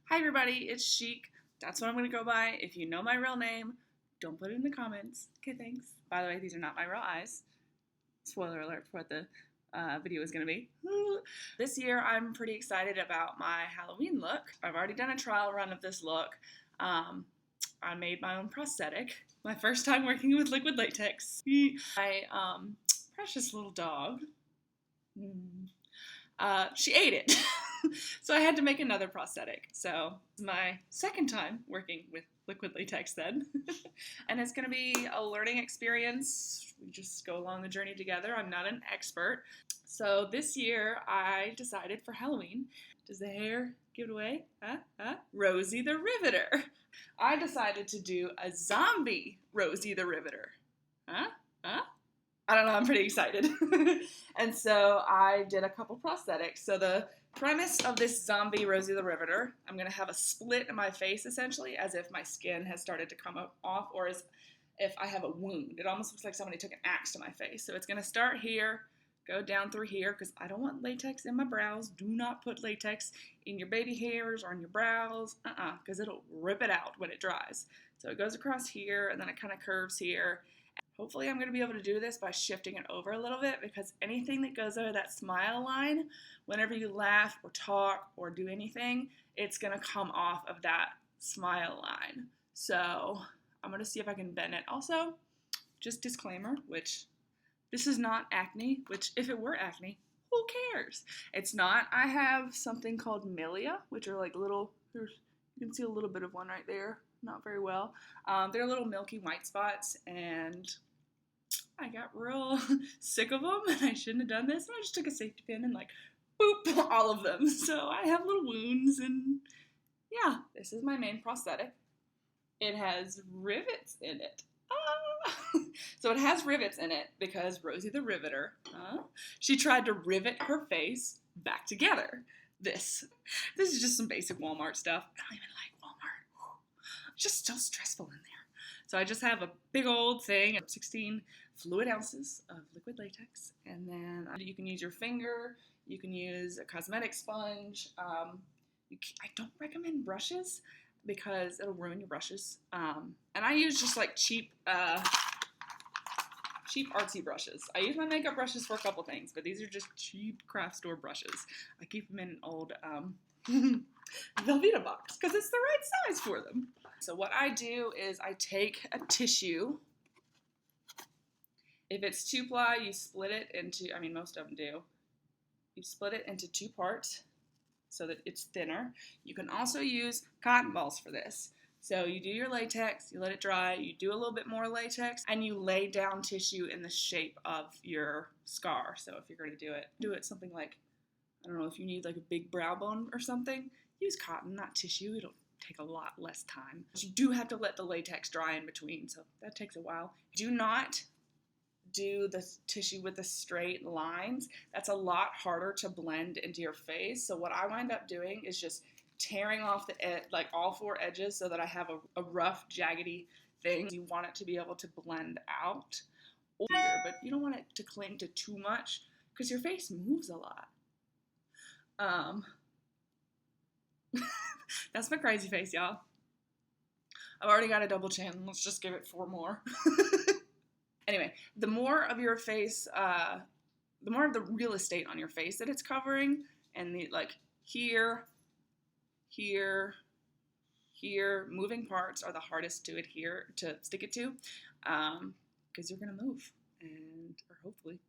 Hi everybody, it's Chic. That's what I'm going to go by. If you know my real name, don't put it in the comments. Okay, thanks. By the way, these are not my real eyes. Spoiler alert for what the video is going to be. This year, I'm pretty excited about my Halloween look. I've already done a trial run of this look. I made my own prosthetic. My first time working with liquid latex. My precious little dog. She ate it. So I had to make another prosthetic. So it's my second time working with liquid latex then. And it's going to be a learning experience. We just go along the journey together. I'm not an expert. So this year I decided for Halloween, does the hair give it away? Rosie the Riveter. I decided to do a zombie Rosie the Riveter. I don't know, I'm pretty excited. And so I did a couple prosthetics. So the premise of this zombie Rosie the Riveter, I'm going to have a split in my face essentially, as if my skin has started to come off, or as if I have a wound. It almost looks like somebody took an axe to my face. So it's going to start here, go down through here, because I don't want latex in my brows. Do not put latex in your baby hairs or in your brows, because it'll rip it out when it dries. So it goes across here, and then it kind of curves here. Hopefully I'm going to be able to do this by shifting it over a little bit, because anything that goes over that smile line, whenever you laugh or talk or do anything, it's going to come off of that smile line. So I'm going to see if I can bend it. Also, just disclaimer, which this is not acne, which if it were acne, who cares? It's not. I have something called milia, which are like little, you can see a little bit of one right there. Not very well. They're little milky white spots, and I got real sick of them, and I shouldn't have done this. And I just took a safety pin and like, boop, all of them. So I have little wounds, and yeah, this is my main prosthetic. It has rivets in it. So it has rivets in it because Rosie the Riveter, she tried to rivet her face back together. This is just some basic Walmart stuff. I don't even like Walmart. Just so stressful in there. So I just have a big old thing, 16 fluid ounces of liquid latex, and then you can use your finger, you can use a cosmetic sponge. I don't recommend brushes because it'll ruin your brushes. And I use just like cheap artsy brushes. I use my makeup brushes for a couple things, but these are just cheap craft store brushes. I keep them in an old Velveeta box because it's the right size for them. So what I do is I take a tissue. If it's 2-ply, you split it into, most of them do. You split it into 2 parts so that it's thinner. You can also use cotton balls for this. So you do your latex, you let it dry, you do a little bit more latex, and you lay down tissue in the shape of your scar. So if you're going to do it something like, I don't know, if you need like a big brow bone or something, use cotton, not tissue. It'll take a lot less time. But you do have to let the latex dry in between, so that takes a while. Do not do the tissue with the straight lines. That's a lot harder to blend into your face. So what I wind up doing is just tearing off like all 4 edges so that I have a rough, jaggedy thing. You want it to be able to blend out, but you don't want it to cling to too much because your face moves a lot. That's my crazy face, y'all. I've already got a double chin. Let's just give it 4 more. Anyway, the more of your face, the more of the real estate on your face that it's covering, and the like here, moving parts are the hardest to stick it to, because you're gonna move or hopefully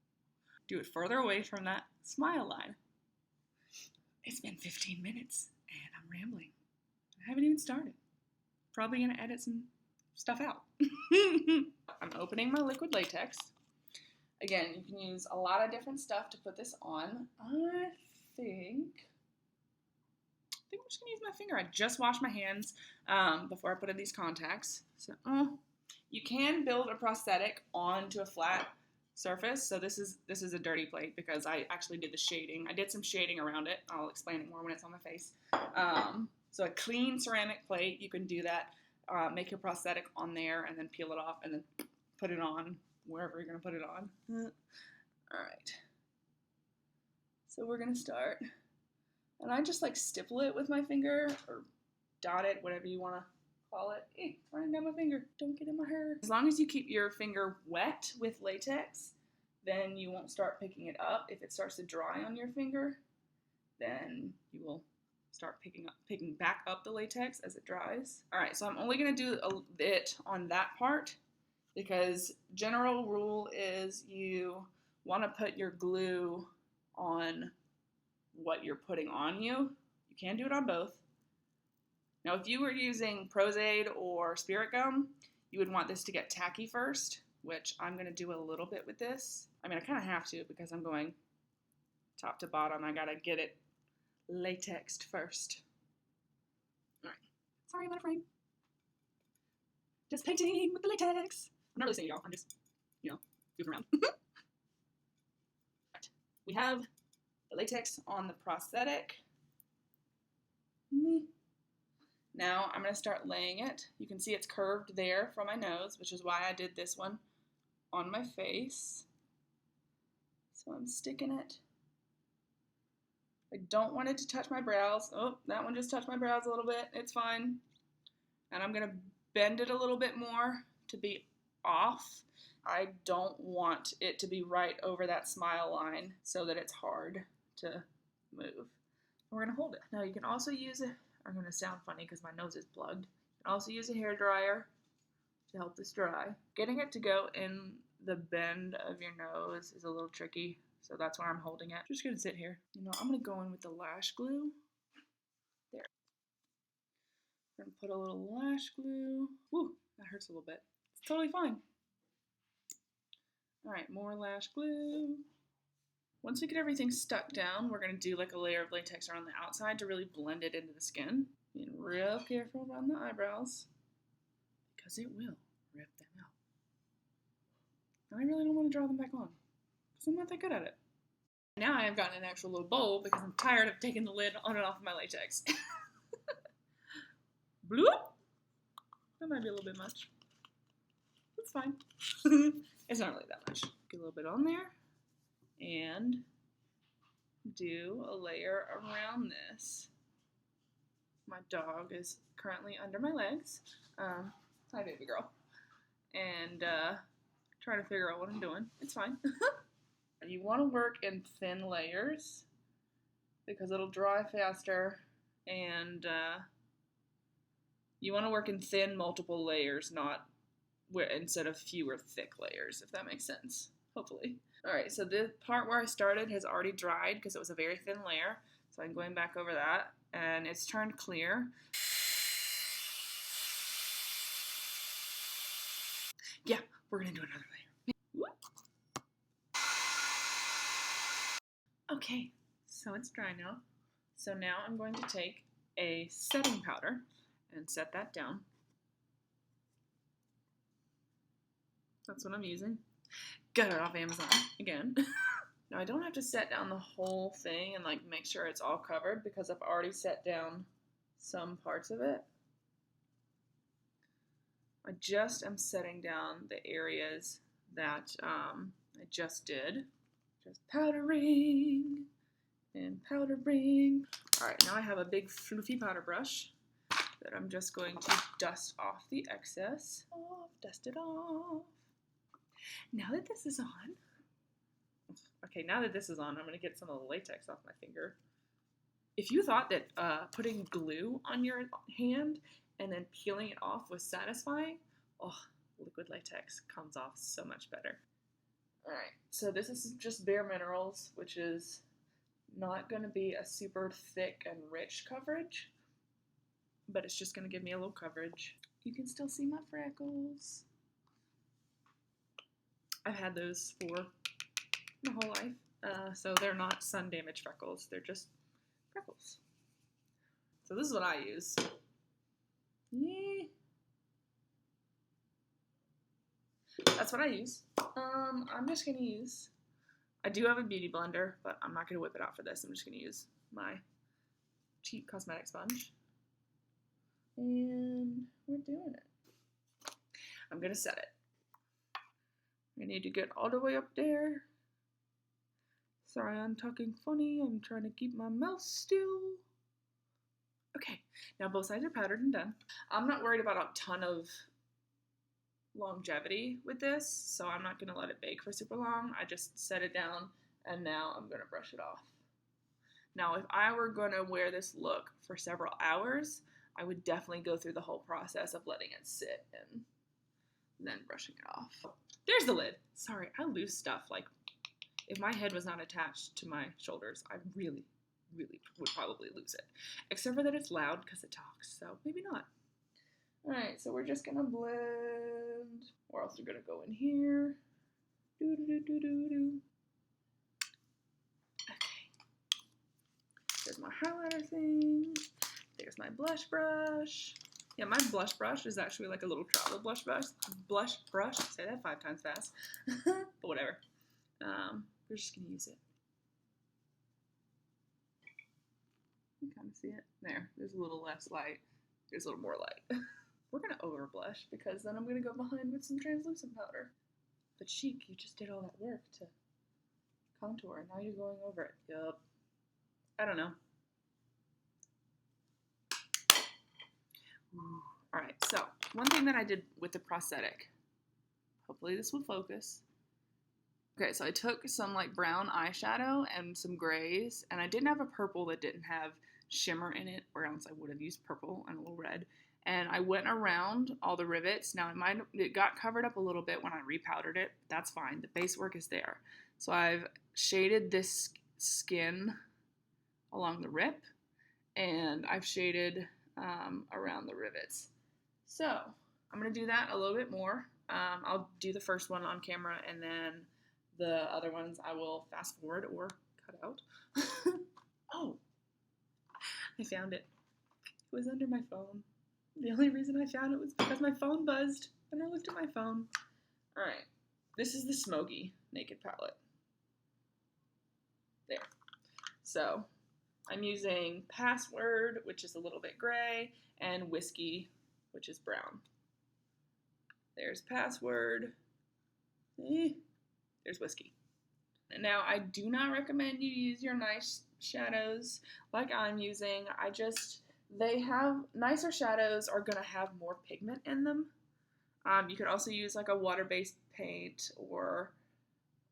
do it further away from that smile line. It's been 15 minutes and I'm rambling. I haven't even started. Probably gonna edit some stuff out. I'm opening my liquid latex. Again, you can use a lot of different stuff to put this on. I think I'm just gonna use my finger. I just washed my hands before I put in these contacts. So you can build a prosthetic onto a flat surface. So this is a dirty plate because I actually did the shading. I did some shading around it. I'll explain it more when it's on my face. So a clean ceramic plate, you can do that. Make your prosthetic on there and then peel it off and then put it on wherever you're going to put it on. All right. So we're going to start. And I just like stipple it with my finger or dotted, whatever you want to call it. It's running down my finger. Don't get in my hair. As long as you keep your finger wet with latex, then you won't start picking it up. If it starts to dry on your finger, then you will start picking back up the latex as it dries. All right, so I'm only gonna do a bit on that part because general rule is you wanna put your glue on what you're putting on you. You can do it on both. Now, if you were using Pros-Aid or Spirit Gum, you would want this to get tacky first, which I'm gonna do a little bit with this. I mean, I kinda have to because I'm going top to bottom. I gotta get it latexed first. All right. Sorry about a frame. Just painting with the latex. I'm not really saying y'all. I'm just, goofing around. Right. We have the latex on the prosthetic. Now I'm going to start laying it. You can see it's curved there from my nose, which is why I did this one on my face. So I'm sticking it. I don't want it to touch my brows. Oh, that one just touched my brows a little bit. It's fine. And I'm going to bend it a little bit more to be off. I don't want it to be right over that smile line so that it's hard to move. We're going to hold it. Now you can also use it. I'm going to sound funny because my nose is plugged. You can also use a hairdryer to help this dry. Getting it to go in the bend of your nose is a little tricky. So that's why I'm holding it. Just gonna sit here. I'm gonna go in with the lash glue. There. I'm gonna put a little lash glue. Woo, that hurts a little bit. It's totally fine. All right, more lash glue. Once we get everything stuck down, we're gonna do like a layer of latex around the outside to really blend it into the skin. Being real careful around the eyebrows because it will rip them out. And I really don't want to draw them back on because I'm not that good at it. Now I have gotten an actual little bowl because I'm tired of taking the lid on and off of my latex. Bloop! That might be a little bit much. It's fine. It's not really that much. Get a little bit on there and do a layer around this. My dog is currently under my legs. Hi, baby girl. And trying to figure out what I'm doing. It's fine. You want to work in thin layers because it'll dry faster, and you want to work in thin multiple layers, not instead of fewer thick layers, if that makes sense, hopefully. All right, so the part where I started has already dried because it was a very thin layer, so I'm going back over that, and it's turned clear. Yeah, we're going to do another layer. Okay, so it's dry now. So now I'm going to take a setting powder and set that down. That's what I'm using. Got it off Amazon again. Now I don't have to set down the whole thing and make sure it's all covered because I've already set down some parts of it. I just am setting down the areas that I just did. Just powdering and powdering. All right, now I have a big fluffy powder brush that I'm just going to dust off the excess. Dust it off. Now that this is on, I'm gonna get some of the latex off my finger. If you thought that putting glue on your hand and then peeling it off was satisfying, liquid latex comes off so much better. Alright, so this is just Bare Minerals, which is not going to be a super thick and rich coverage, but it's just going to give me a little coverage. You can still see my freckles. I've had those for my whole life, so they're not sun damaged freckles, they're just freckles. So this is what I use. Yeah. That's what I use. I'm just going to use, I do have a beauty blender, but I'm not going to whip it out for this. I'm just going to use my cheap cosmetic sponge. And we're doing it. I'm going to set it. I need to get all the way up there. Sorry, I'm talking funny. I'm trying to keep my mouth still. Okay, Now both sides are powdered and done. I'm not worried about a ton of longevity with this, so I'm not going to let it bake for super long. I just set it down, and now I'm going to brush it off. Now, if I were going to wear this look for several hours, I would definitely go through the whole process of letting it sit and then brushing it off. There's the lid. Sorry, I lose stuff. Like, if my head was not attached to my shoulders, I really would probably lose it. Except for that it's loud because it talks, so maybe not. Alright, so we're just gonna blend. Or else we're gonna go in here. Okay. There's my highlighter thing. There's my blush brush. Yeah, my blush brush is actually like a little travel blush brush. Say that 5 times fast. But whatever. We're just gonna use it. You can kind of see it. There's a little less light. There's a little more light. We're gonna over blush because then I'm gonna go behind with some translucent powder. But Chic, you just did all that work to contour and now you're going over it. Yup. I don't know. Alright, so one thing that I did with the prosthetic, hopefully this will focus. Okay, so I took some like brown eyeshadow and some grays, and I didn't have a purple that didn't have shimmer in it, or else I would have used purple and a little red. And I went around all the rivets. Now it got covered up a little bit when I repowdered it. That's fine. The base work is there. So I've shaded this skin along the rip, and I've shaded around the rivets. So I'm gonna do that a little bit more. I'll do the first one on camera, and then the other ones I will fast forward or cut out. Oh, I found it. It was under my phone. The only reason I found it was because my phone buzzed, and I looked at my phone. Alright, this is the Smoky Naked palette. There. So, I'm using Password, which is a little bit gray, and Whiskey, which is brown. There's Password. There's Whiskey. And now, I do not recommend you use your nice shadows like I'm using. They have nicer shadows are going to have more pigment in them. You could also use like a water-based paint or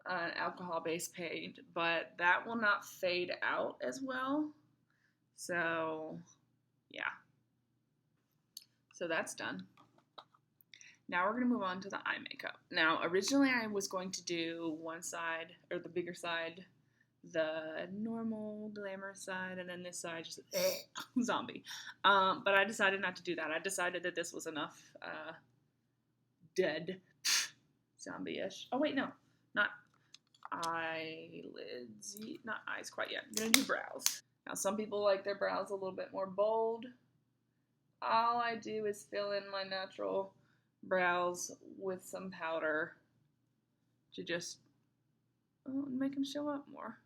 an alcohol-based paint, but that will not fade out as well. So, yeah. So that's done. Now we're going to move on to the eye makeup. Now, originally I was going to do one side, or the bigger side, the normal glamour side, and then this side just zombie. But I decided not to do that. I decided that this was enough dead zombie-ish. Oh wait, no, not eyelids, not eyes quite yet. I'm gonna do brows. Now some people like their brows a little bit more bold. All I do is fill in my natural brows with some powder to just make them show up more.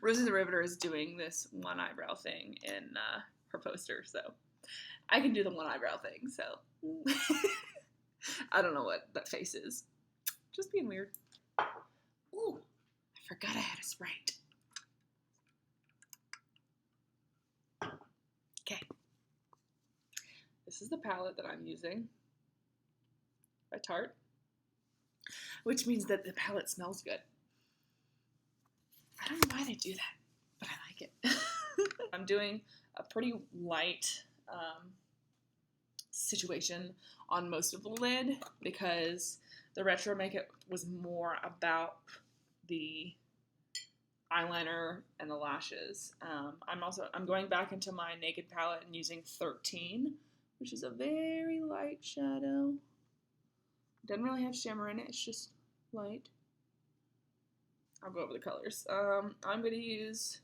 Rosie the Riveter is doing this one eyebrow thing in her poster, so I can do the one eyebrow thing, so I don't know what that face is. Just being weird. Ooh, I forgot I had a Sprite. Okay. This is the palette that I'm using by Tarte, which means that the palette smells good. I don't know why they do that, but I like it. I'm doing a pretty light situation on most of the lid because the retro makeup was more about the eyeliner and the lashes. I'm going back into my Naked palette and using 13, which is a very light shadow. Doesn't really have shimmer in it, it's just light. I'll go over the colors. I'm going to use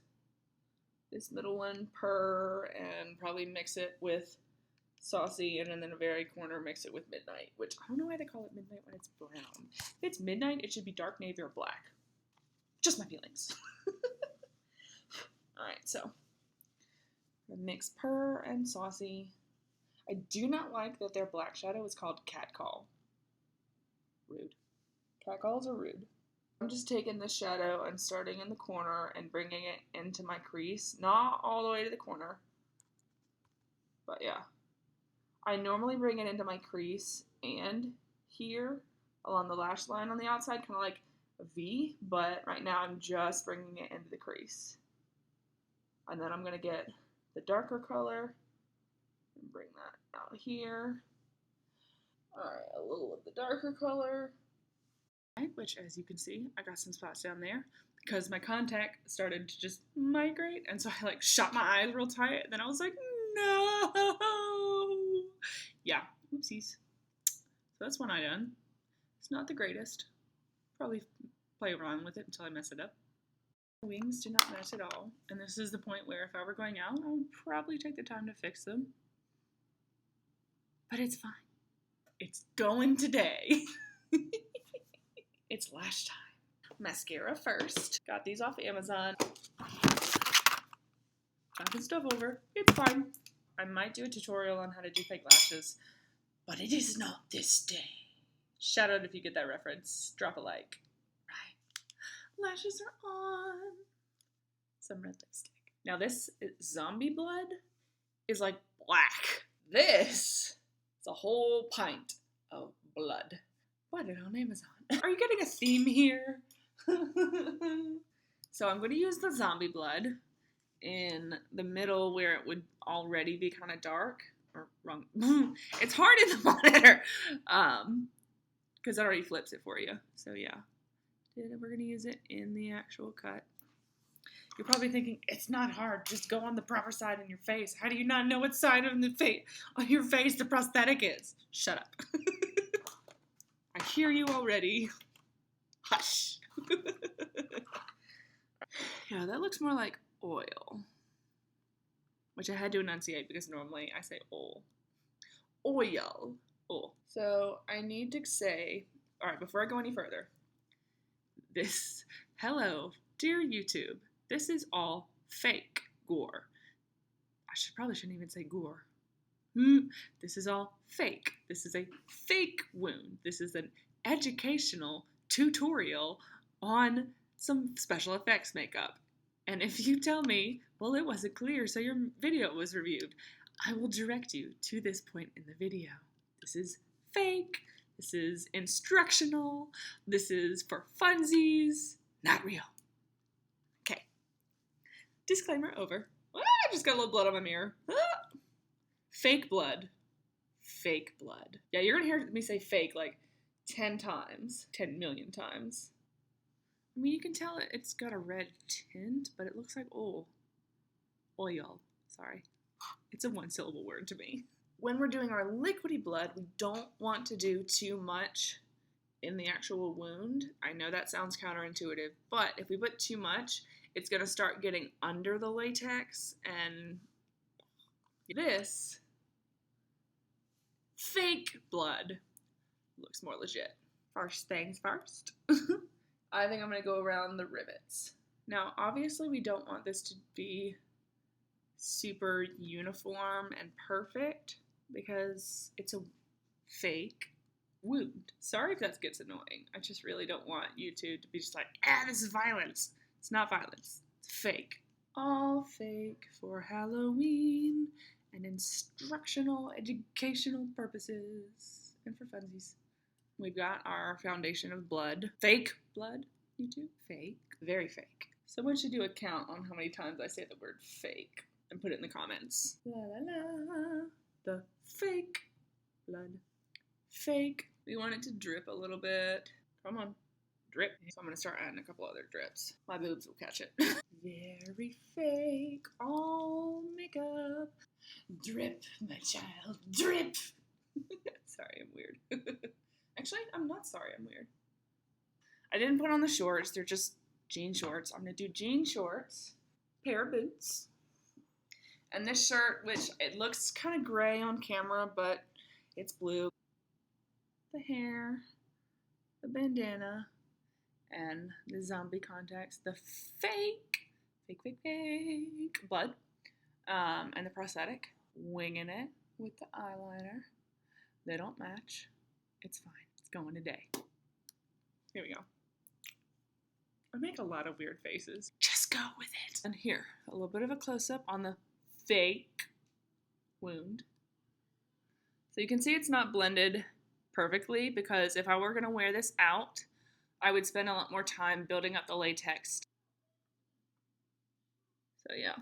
this middle one, Purr, and probably mix it with Saucy, and then in the very corner mix it with Midnight, which I don't know why they call it Midnight when it's brown. If it's Midnight, it should be dark navy or black. Just my feelings. Alright, so I'm gonna mix Purr and Saucy. I do not like that their black shadow is called Catcall. Rude. Catcalls are rude. I'm just taking the shadow and starting in the corner and bringing it into my crease. Not all the way to the corner, but yeah. I normally bring it into my crease and here along the lash line on the outside, kind of like a V, but right now I'm just bringing it into the crease. And then I'm going to get the darker color and bring that out here. Alright, a little of the darker color. Which, as you can see, I got some spots down there because my contact started to just migrate, and so I like shut my eyes real tight, and then I was like, no! Yeah, oopsies. So that's one I done. It's not the greatest. Probably play around with it until I mess it up. The wings do not match at all, and this is the point where if I were going out, I would probably take the time to fix them. But it's fine. It's going today. It's lash time. Mascara first. Got these off Amazon. Knocking stuff over. It's fine. I might do a tutorial on how to do fake lashes, but it is not this day. Shout out if you get that reference. Drop a like. Right. Lashes are on. Some red lipstick. Now this zombie blood is like black. This is a whole pint of blood. Bought it on Amazon. Are you getting a theme here? So I'm going to use the zombie blood in the middle where it would already be kind of dark. Or wrong. It's hard in the monitor. Because it already flips it for you. So yeah. We're going to use it in the actual cut. You're probably thinking, it's not hard. Just go on the proper side in your face. How do you not know what side of the face on your face the prosthetic is? Shut up. I hear you already. Hush. Yeah, that looks more like oil. Which I had to enunciate because normally I say oil. Oil. Oil. So I need to say, alright, before I go any further, hello, dear YouTube, this is all fake gore. I probably shouldn't even say gore. This is all fake. This is a fake wound. This is an educational tutorial on some special effects makeup. And if you tell me, well, it wasn't clear, so your video was reviewed, I will direct you to this point in the video. This is fake. This is instructional. This is for funsies. Not real. Okay. Disclaimer over. I just got a little blood on my mirror. Fake blood. Fake blood. Yeah, you're gonna hear me say fake like 10 times. 10 million times. I mean, you can tell it's got a red tint, but it looks like oil. Oil. Sorry. It's a one-syllable word to me. When we're doing our liquidy blood, we don't want to do too much in the actual wound. I know that sounds counterintuitive, but if we put too much, it's going to start getting under the latex, and this fake blood looks more legit. First things first. I think I'm going to go around the rivets. Now, obviously, we don't want this to be super uniform and perfect because it's a fake wound. Sorry if that gets annoying. I just really don't want YouTube to be just like, this is violence. It's not violence. It's fake. All fake for Halloween and instructional, educational purposes and for funsies. We've got our foundation of blood. Fake blood, YouTube. Fake. Very fake. Someone should do a count on how many times I say the word fake and put it in the comments. La la la. The fake blood. Fake. We want it to drip a little bit. Come on. Drip. So I'm going to start adding a couple other drips. My boobs will catch it. Very fake. All makeup. Drip, my child. Drip. Sorry, I'm weird. Actually, I'm not sorry, I'm weird. I didn't put on the shorts. They're just jean shorts. I'm going to do jean shorts, pair of boots, and this shirt, which it looks kind of gray on camera, but it's blue. The hair, the bandana, and the zombie contacts, the fake blood, and the prosthetic. Winging it with the eyeliner. They don't match. It's fine. It's going today. Here we go. I make a lot of weird faces. Just go with it. And here, a little bit of a close-up on the fake wound. So you can see it's not blended perfectly because if I were going to wear this out, I would spend a lot more time building up the latex. So yeah.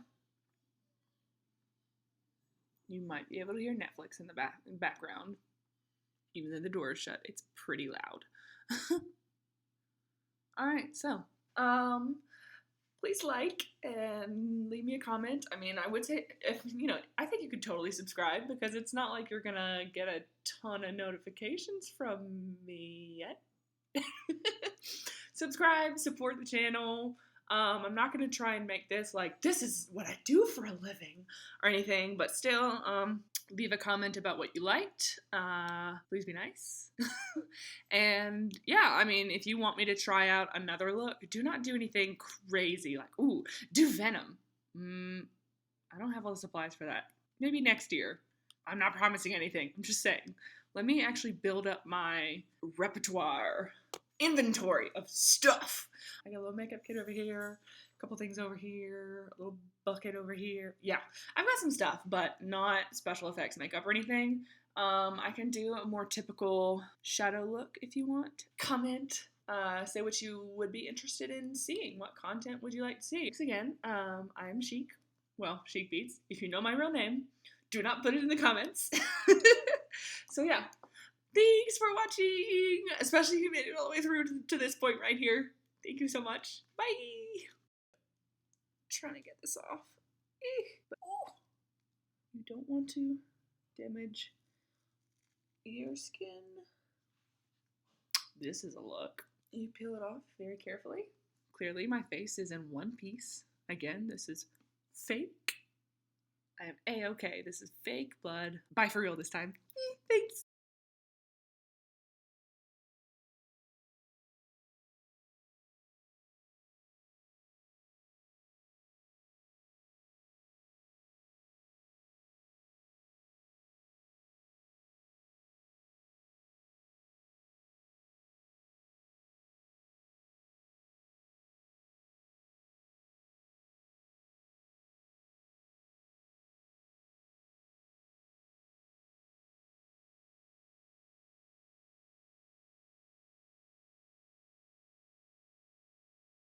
You might be able to hear Netflix in the background. Even though the door is shut, it's pretty loud. Alright, so, please like and leave me a comment. I mean, I would say, I think you could totally subscribe because it's not like you're gonna get a ton of notifications from me yet. Subscribe, support the channel. I'm not going to try and make this like, this is what I do for a living or anything, but still, leave a comment about what you liked. Please be nice. And yeah, I mean, if you want me to try out another look, do not do anything crazy like, ooh, do Venom. I don't have all the supplies for that. Maybe next year. I'm not promising anything. I'm just saying. Let me actually build up my repertoire. Inventory of stuff. I got a little makeup kit over here, a couple things over here, a little bucket over here. Yeah, I've got some stuff, but not special effects makeup or anything. I can do a more typical shadow look if you want. Comment, say what you would be interested in seeing. What content would you like to see? Thanks again. I am Sheik. Well, Sheikbeats. If you know my real name, do not put it in the comments. So yeah. Thanks for watching, especially if you made it all the way through to this point right here. Thank you so much. Bye. Trying to get this off. You don't want to damage your skin. This is a look. You peel it off very carefully. Clearly my face is in one piece. Again, this is fake. I am A-okay. This is fake blood. Bye for real this time. Thanks.